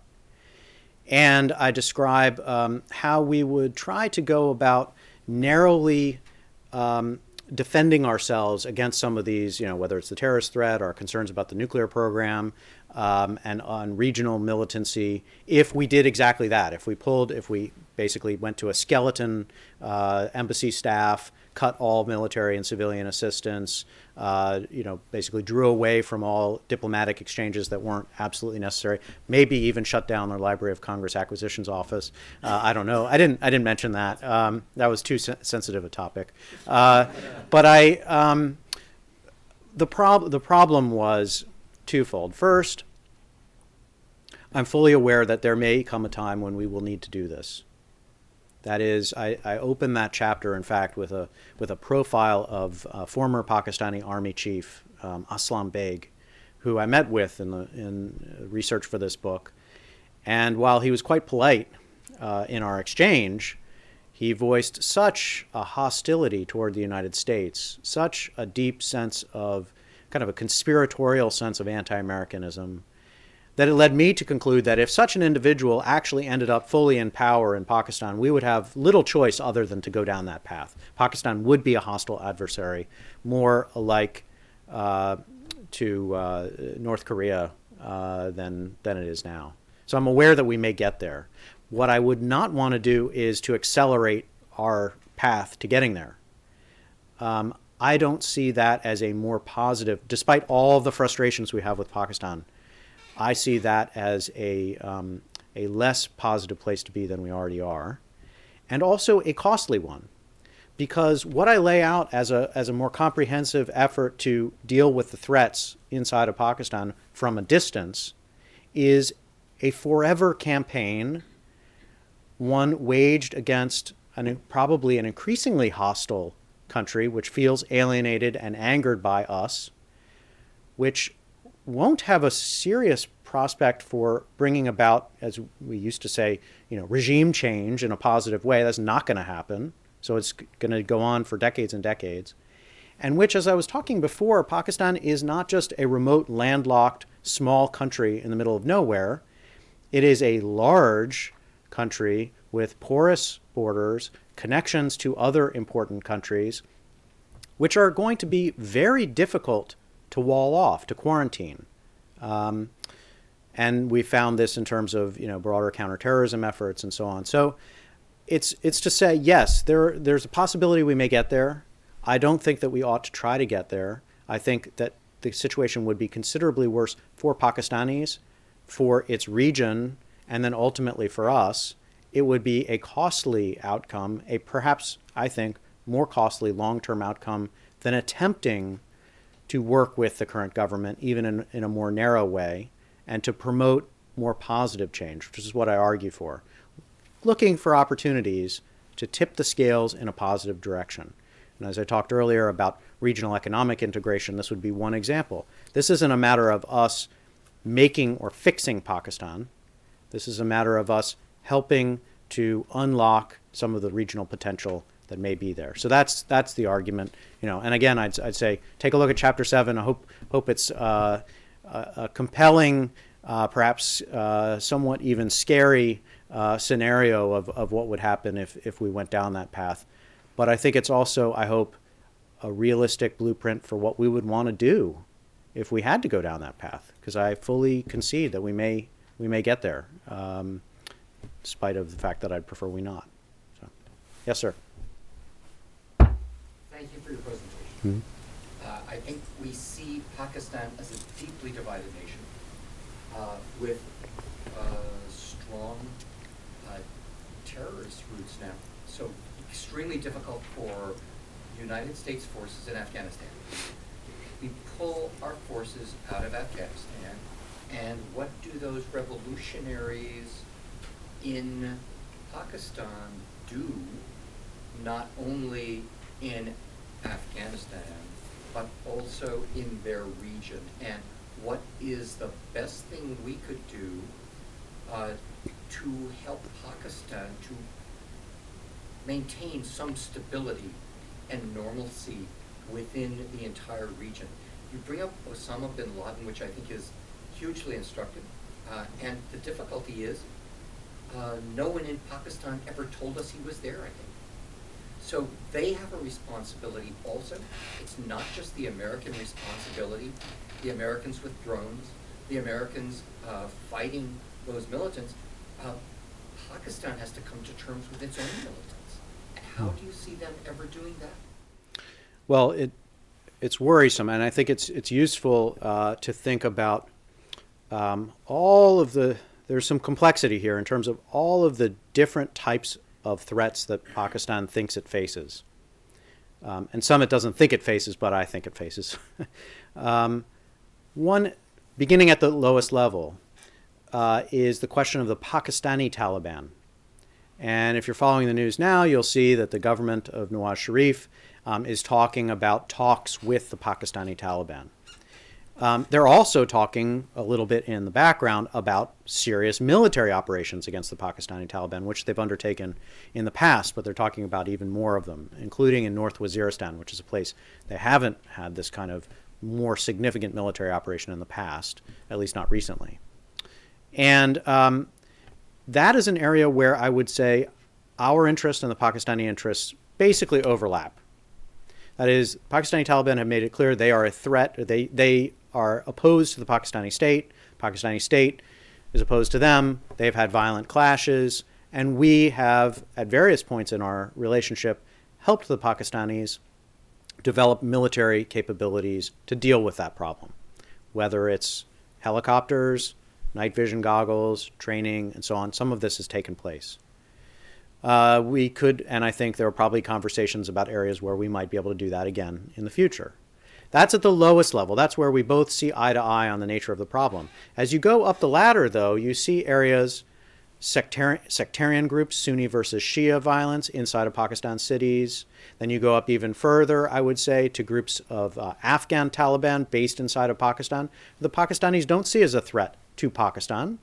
And I describe how we would try to go about narrowly defending ourselves against some of these, whether it's the terrorist threat or concerns about the nuclear program, and on regional militancy, if we did exactly that, if we basically went to a skeleton embassy staff, cut all military and civilian assistance, basically drew away from all diplomatic exchanges that weren't absolutely necessary, maybe even shut down their Library of Congress acquisitions office. I don't know. I didn't mention that. That was too sensitive a topic. But the problem was twofold. First, I'm fully aware that there may come a time when we will need to do this. That is, I open that chapter, in fact, with a profile of former Pakistani army chief Aslam Beg, who I met with in research for this book. And while he was quite polite in our exchange, he voiced such a hostility toward the United States, such a deep sense of kind of a conspiratorial sense of anti-Americanism, that it led me to conclude that if such an individual actually ended up fully in power in Pakistan, we would have little choice other than to go down that path. Pakistan would be a hostile adversary, more alike to North Korea than it is now. So I'm aware that we may get there. What I would not want to do is to accelerate our path to getting there. I don't see that as a more positive, despite all the frustrations we have with Pakistan. I see that as a less positive place to be than we already are, and also a costly one, because what I lay out as a more comprehensive effort to deal with the threats inside of Pakistan from a distance is a forever campaign, one waged against probably an increasingly hostile country which feels alienated and angered by us, which won't have a serious prospect for bringing about, as we used to say, regime change in a positive way. That's not going to happen. So it's going to go on for decades and decades. And which, as I was talking before, Pakistan is not just a remote, landlocked, small country in the middle of nowhere. It is a large country with porous borders, connections to other important countries, which are going to be very difficult to wall off, to quarantine. And we found this in terms of broader counterterrorism efforts and so on. So it's to say, yes, there's a possibility we may get there. I don't think that we ought to try to get there. I think that the situation would be considerably worse for Pakistanis, for its region, and then ultimately for us. It would be a costly outcome, a perhaps, I think, more costly long-term outcome than attempting to work with the current government, even in a more narrow way, and to promote more positive change, which is what I argue for. Looking for opportunities to tip the scales in a positive direction. And as I talked earlier about regional economic integration, this would be one example. This isn't a matter of us making or fixing Pakistan. This is a matter of us helping to unlock some of the regional potential that may be there. So that's the argument, And again, I'd say take a look at Chapter 7. I hope it's a compelling, perhaps somewhat even scary scenario of what would happen if we went down that path. But I think it's also, I hope, a realistic blueprint for what we would want to do if we had to go down that path. Because I fully concede that we may get there, despite of the fact that I'd prefer we not. So, yes, sir. Thank you for your presentation. I think we see Pakistan as a deeply divided nation with strong terrorist roots now. So extremely difficult for United States forces in Afghanistan we pull our forces out of Afghanistan, and what do those revolutionaries in Pakistan do, not only in Afghanistan, but also in their region? And what is the best thing we could do to help Pakistan to maintain some stability and normalcy within the entire region? You bring up Osama bin Laden, which I think is hugely instructive, and the difficulty is no one in Pakistan ever told us he was there, I think. So they have a responsibility also. It's not just the American responsibility, the Americans with drones, the Americans fighting those militants. Pakistan has to come to terms with its own militants. And how do you see them ever doing that? Well, it's worrisome, and I think it's useful to think about all of the. There's some complexity here in terms of all of the different types of threats that Pakistan thinks it faces, and some it doesn't think it faces, but I think it faces. One, beginning at the lowest level, is the question of the Pakistani Taliban. And if you're following the news now, you'll see that the government of Nawaz Sharif is talking about talks with the Pakistani Taliban. They're also talking a little bit in the background about serious military operations against the Pakistani Taliban, which they've undertaken in the past, but they're talking about even more of them, including in North Waziristan, which is a place they haven't had this kind of more significant military operation in the past, at least not recently. And that is an area where I would say our interest and the Pakistani interests basically overlap. That is, Pakistani Taliban have made it clear they are a threat. They are opposed to the Pakistani state. Pakistani state is opposed to them. They've had violent clashes. And we have, at various points in our relationship, helped the Pakistanis develop military capabilities to deal with that problem, whether it's helicopters, night vision goggles, training, and so on. Some of this has taken place. We could, and I think there are probably conversations about areas where we might be able to do that again in the future. That's at the lowest level. That's where we both see eye to eye on the nature of the problem. As you go up the ladder, though, you see areas, sectarian groups, Sunni versus Shia violence inside of Pakistan cities. Then you go up even further, I would say, to groups of Afghan Taliban based inside of Pakistan. The Pakistanis don't see as a threat to Pakistan.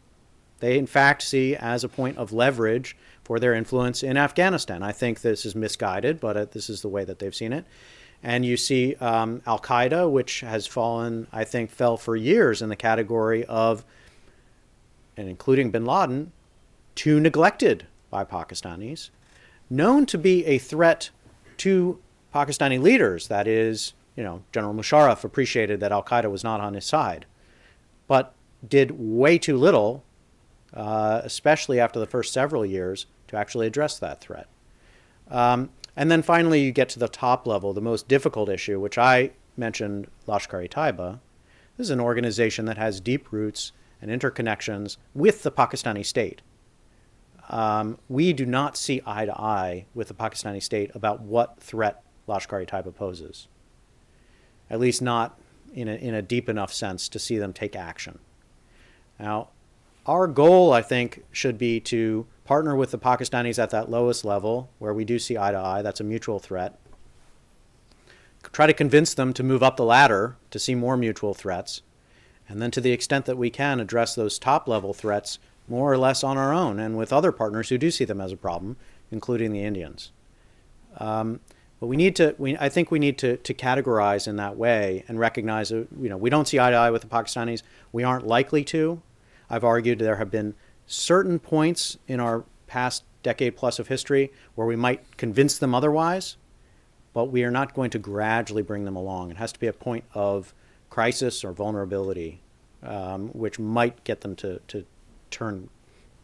They, in fact, see as a point of leverage for their influence in Afghanistan. I think this is misguided, but this is the way that they've seen it. And you see Al-Qaeda, which has fallen, I think, fell for years in the category of, and including bin Laden, too neglected by Pakistanis, known to be a threat to Pakistani leaders. That is, General Musharraf appreciated that Al-Qaeda was not on his side, but did way too little, especially after the first several years, to actually address that threat. And then finally, you get to the top level, the most difficult issue, which I mentioned, Lashkar-e-Taiba. This is an organization that has deep roots and interconnections with the Pakistani state. We do not see eye to eye with the Pakistani state about what threat Lashkar-e-Taiba poses, at least not in a deep enough sense to see them take action. Now, our goal, I think, should be to partner with the Pakistanis at that lowest level, where we do see eye to eye. That's a mutual threat. Try to convince them to move up the ladder to see more mutual threats. And then to the extent that we can, address those top-level threats more or less on our own and with other partners who do see them as a problem, including the Indians. But I think we need to categorize in that way and recognize that, we don't see eye to eye with the Pakistanis. We aren't likely to. I've argued there have been certain points in our past decade plus of history where we might convince them otherwise, but we are not going to gradually bring them along. It has to be a point of crisis or vulnerability, which might get them to turn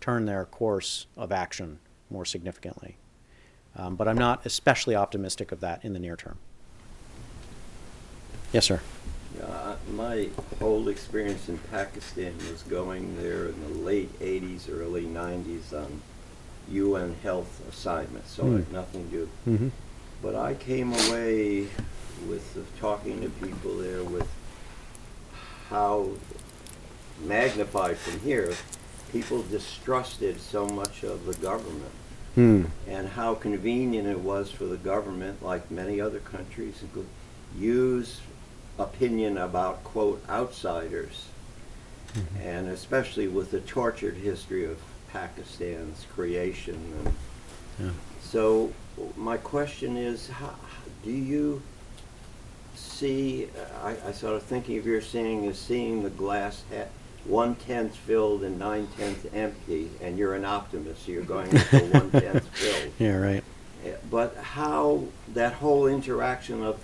their course of action more significantly. But I'm not especially optimistic of that in the near term. Yes, sir. My whole experience in Pakistan was going there in the late 80s, early 90s on UN health assignments, so it had nothing to do. But I came away with talking to people there with how magnified from here, people distrusted so much of the government. And how convenient it was for the government, like many other countries, to use opinion about, quote, outsiders. And especially with the tortured history of Pakistan's creation. And so my question is, how, do you see, I sort of thinking of your saying as seeing the glass 1/10 filled and 9/10 empty, and you're an optimist, so you're going with the 1/10 filled. Yeah, right. But how that whole interaction of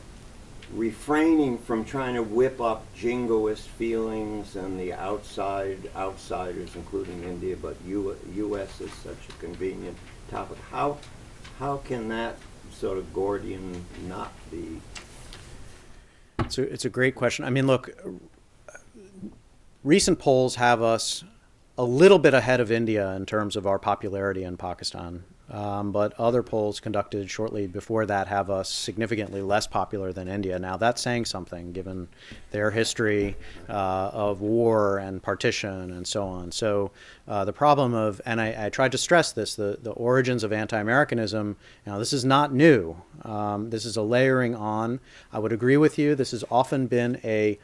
refraining from trying to whip up jingoist feelings and the outsiders, including India, but U.S. is such a convenient topic. How can that sort of Gordian not be? It's a great question. I mean, look, recent polls have us a little bit ahead of India in terms of our popularity in Pakistan. But other polls conducted shortly before that have us significantly less popular than India. Now, that's saying something, given their history of war and partition and so on. So the problem of, and I tried to stress this, the origins of anti-Americanism, now this is not new. This is a layering on. I would agree with you. This has often been a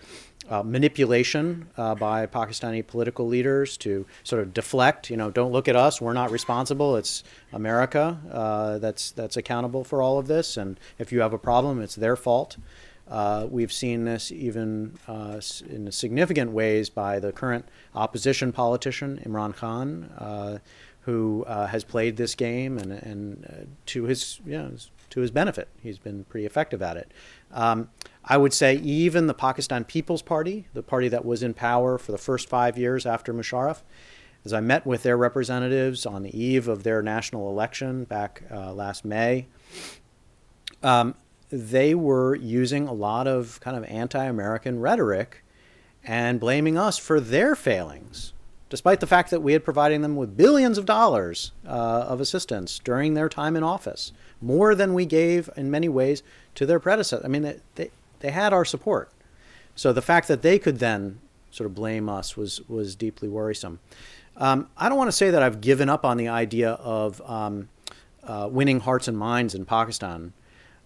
manipulation by Pakistani political leaders to sort of deflect, don't look at us, we're not responsible, it's America that's accountable for all of this, and if you have a problem, it's their fault. We've seen this even in significant ways by the current opposition politician, Imran Khan, who has played this game and to his benefit. He's been pretty effective at it. I would say even the Pakistan People's Party, the party that was in power for the first 5 years after Musharraf, as I met with their representatives on the eve of their national election back last May, they were using a lot of kind of anti-American rhetoric and blaming us for their failings, despite the fact that we had provided them with billions of dollars of assistance during their time in office, more than we gave in many ways to their predecessors. I mean, they had our support. So the fact that they could then sort of blame us was deeply worrisome. I don't want to say that I've given up on the idea of winning hearts and minds in Pakistan,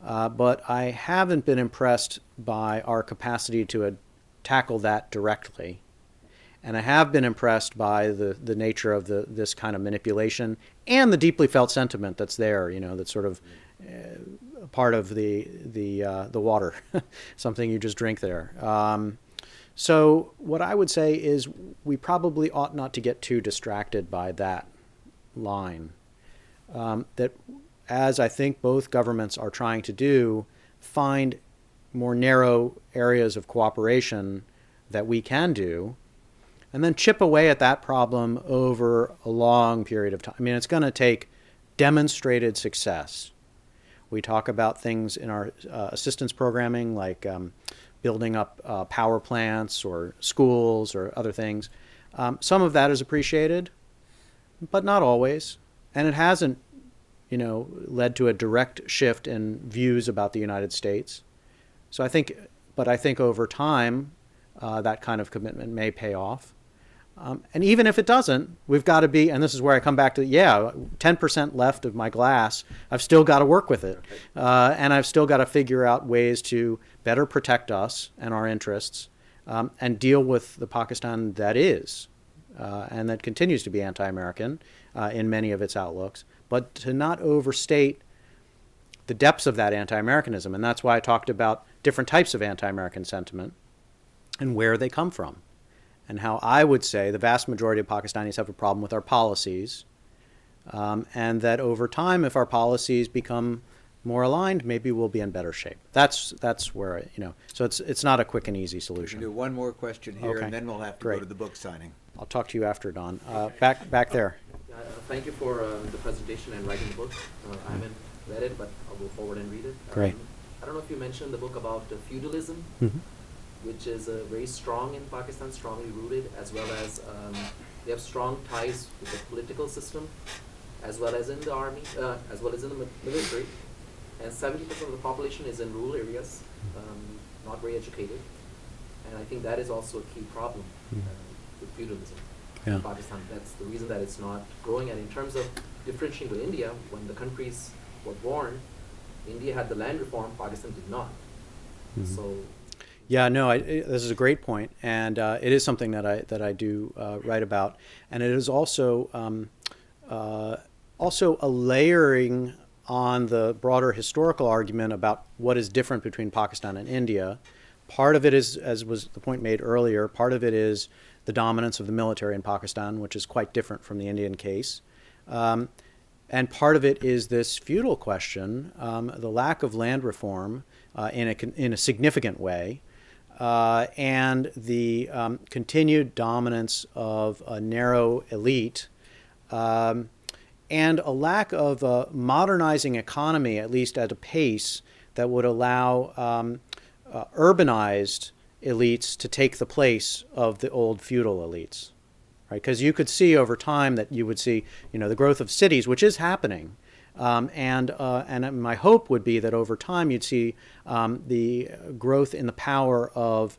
but I haven't been impressed by our capacity to tackle that directly. And I have been impressed by the nature of this kind of manipulation and the deeply felt sentiment that's there, that's sort of part of the water, something you just drink there. So what I would say is we probably ought not to get too distracted by that line. That, as I think both governments are trying to do, find more narrow areas of cooperation that we can do, and then chip away at that problem over a long period of time. I mean, it's going to take demonstrated success. We talk about things in our assistance programming like building up power plants or schools or other things. Some of that is appreciated, but not always. And it hasn't, led to a direct shift in views about the United States. So I think over time, that kind of commitment may pay off. And even if it doesn't, we've got to be, and this is where I come back to, 10% left of my glass, I've still got to work with it. And I've still got to figure out ways to better protect us and our interests and deal with the Pakistan that is, and that continues to be anti-American in many of its outlooks, but to not overstate the depths of that anti-Americanism. And that's why I talked about different types of anti-American sentiment and where they come from. And how I would say the vast majority of Pakistanis have a problem with our policies, and that over time, if our policies become more aligned, maybe we'll be in better shape. That's where, so it's not a quick and easy We solution. can do one more question here, Okay. and then we'll have to Great. go to the book signing. I'll talk to you after, Don. Back there. Thank you for the presentation and writing the book. I haven't read it, but I'll go forward and read it. Great. I don't know if you mentioned the book about feudalism, which is very strong in Pakistan, strongly rooted, as well as they have strong ties with the political system, as well as in the army, as well as in the military. and 70% of the population is in rural areas, not very educated, and I think that is also a key problem with feudalism Yeah. in Pakistan. That's the reason that it's not growing. And in terms of differentiating with India, when the countries were born, India had the land reform, Pakistan did not. So Yeah, no, this is a great point, and it is something that I do write about, and it is also also a layering on the broader historical argument about what is different between Pakistan and India. Part of it is, as was the point made earlier, part of it is the dominance of the military in Pakistan, which is quite different from the Indian case. And part of it is this feudal question, the lack of land reform in a significant way, and the continued dominance of a narrow elite, and a lack of a modernizing economy, at least at a pace that would allow urbanized elites to take the place of the old feudal elites, right? Because you could see over time that you would see, the growth of cities, which is happening, and my hope would be that over time you'd see the growth in the power of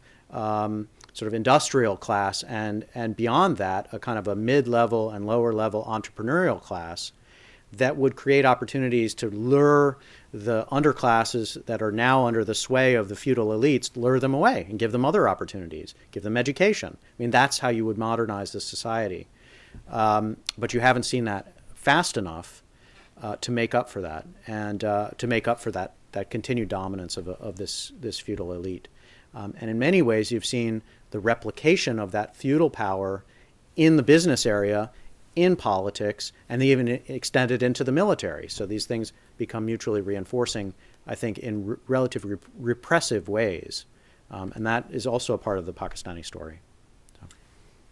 sort of industrial class, and beyond that, a kind of a mid-level and lower-level entrepreneurial class that would create opportunities to lure the underclasses that are now under the sway of the feudal elites, lure them away and give them other opportunities, give them education. I mean, that's how you would modernize the society. But you haven't seen that fast enough to make up for that, and to make up for that continued dominance of this feudal elite. And in many ways, you've seen the replication of that feudal power in the business area, in politics, and they even extended into the military. So these things become mutually reinforcing, I think, in relatively repressive ways. And that is also a part of the Pakistani story.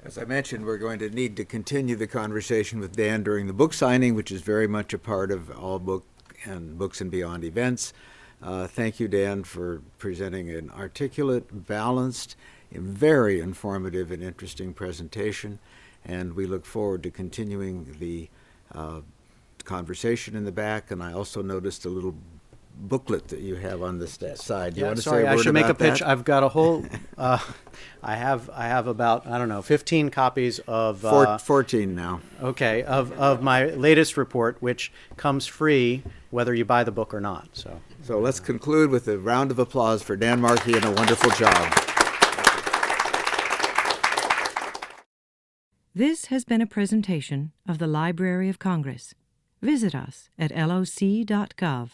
As I mentioned, we're going to need to continue the conversation with Dan during the book signing, which is very much a part of all Books and Beyond events. Thank you, Dan, for presenting an articulate, balanced, and very informative and interesting presentation. And we look forward to continuing the conversation in the back. And I also noticed a little booklet that you have on the side. You want to say a word I should make a about pitch. that? I've got a whole. I have about 15 copies of 14 now. Okay, of my latest report, which comes free whether you buy the book or not. So let's conclude with a round of applause for Dan Markey and a wonderful job. This has been a presentation of the Library of Congress. Visit us at loc.gov.